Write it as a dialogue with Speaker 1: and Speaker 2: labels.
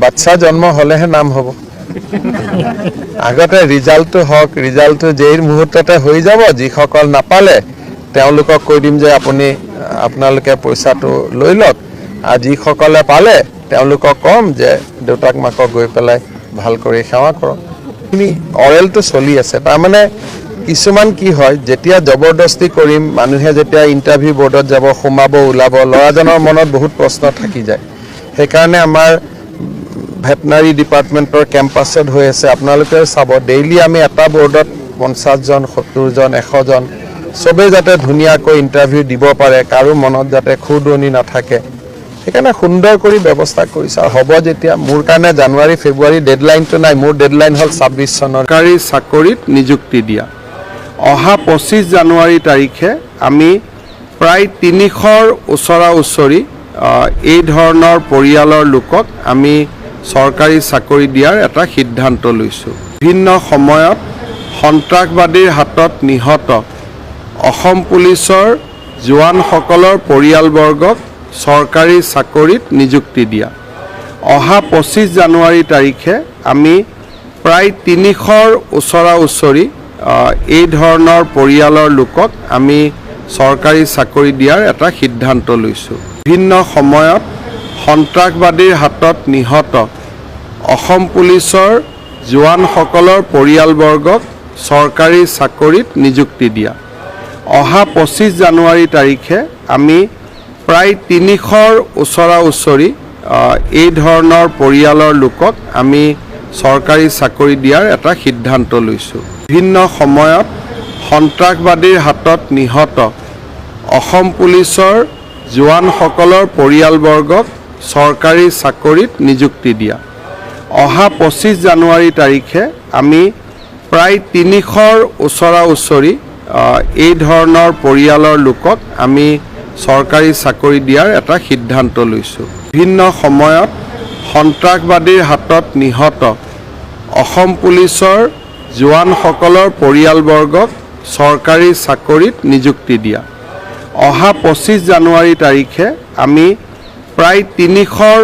Speaker 1: বাচ্চা জন্ম হলেহে নাম হ'ব আগতে ৰিজাল্টটো হওক ৰিজাল্টটো যেই মুহূৰ্ততে হৈ যাব যিসকল নাপালে তেওঁলোকক কৈ দিম যে আপোনালোকে পইচাটো লৈ লওক আৰু যিসকলে পালে তেওঁলোকক কম যে দেউতাক মাকক গৈ পেলাই ভাল কৰি সেৱা কৰক অৰেলটো চলি আছে তাৰমানে কিছুমান কি হয় যেতিয়া জবৰদস্তি কৰিম মানুহে যেতিয়া ইন্টাৰভিউ বোৰ্ডত যাব সোমাব ওলাব লৰাজনৰ মনত বহুত প্ৰশ্ন থাকি যায় সেইকাৰণে আমাৰ ভেটেনাৰী ডিপাৰ্টমেন্টৰ কেম্পাছত হৈ আছে আপোনালোকে চাব ডেইলি আমি এটা বোৰ্ডত 50 জন 70 জন 100 জন সবে যাতে ধুনিয়াকৈ ইন্টাৰভিউ দিব পাৰে কাৰো মনত যাতে খুদনি নাথাকে সেইকাৰণে সুন্দৰ কৰি ব্যৱস্থা কৰিছে হ'ব যেতিয়া মোৰ কাৰণে জানুৱাৰী ফেব্ৰুৱাৰী ডেডলাইনটো নাই মোৰ ডেডলাইন হল 26 চনৰ চৰকাৰী চাকৰিত নিযুক্তি দিয়া অহা 25 জানুৱাৰী তাৰিখে আমি প্ৰায় 300ৰ ওচৰা-ওচৰি এই ধৰণৰ পৰিয়ালৰ লোকক আমি চৰকাৰী চাকৰি দিয়াৰ এটা সিদ্ধান্ত লৈছো বিভিন্ন সময়ত সন্ত্ৰাসবাদীৰ হাতত নিহত অসম পুলিচৰ জোৱানসকলৰ পৰিয়ালবৰ্গক চৰকাৰী চাকৰিত নিযুক্তি দিয়া অহা 25 জানুৱাৰী তাৰিখে আমি প্ৰায় 300ৰ ওচৰা-ওচৰি এই ধৰণৰ পৰিয়ালৰ লোকক আমি চৰকাৰী চাকৰি দিয়াৰ এটা সিদ্ধান্ত লৈছো বিভিন্ন সময়ত সন্ত্ৰাসবাদীৰ হাতত নিহত অসম পুলিচৰ জোৱানসকলৰ পৰিয়ালবৰ্গক চৰকাৰী চাকৰিত নিযুক্তি দিয়া অহা 25 জানুৱাৰী তাৰিখে আমি প্ৰায় 300ৰ ওচৰা-ওচৰি এই ধৰণৰ পৰিয়ালৰ লোকক আমি চৰকাৰী চাকৰি দিয়াৰ এটা সিদ্ধান্ত লৈছো বিভিন্ন সময়ত সন্ত্ৰাসবাদীৰ হাতত নিহত অসম পুলিচৰ জোৱানসকলৰ পৰিয়ালবৰ্গক চৰকাৰী চাকৰিত নিযুক্তি দিয়া অহা 25 জানুৱাৰী তাৰিখে আমি প্ৰায় 300ৰ ওচৰা-ওচৰি এই ধৰণৰ পৰিয়ালৰ লোকক আমি চৰকাৰী চাকৰি দিয়াৰ এটা সিদ্ধান্ত লৈছো বিভিন্ন সময়ত সন্ত্ৰাসবাদীৰ হাতত নিহত অসম পুলিচৰ জোৱানসকলৰ পৰিয়ালবৰ্গক চৰকাৰী চাকৰিত নিযুক্তি দিয়া অহা 25 জানুৱাৰী তাৰিখে আমি প্ৰায় 300ৰ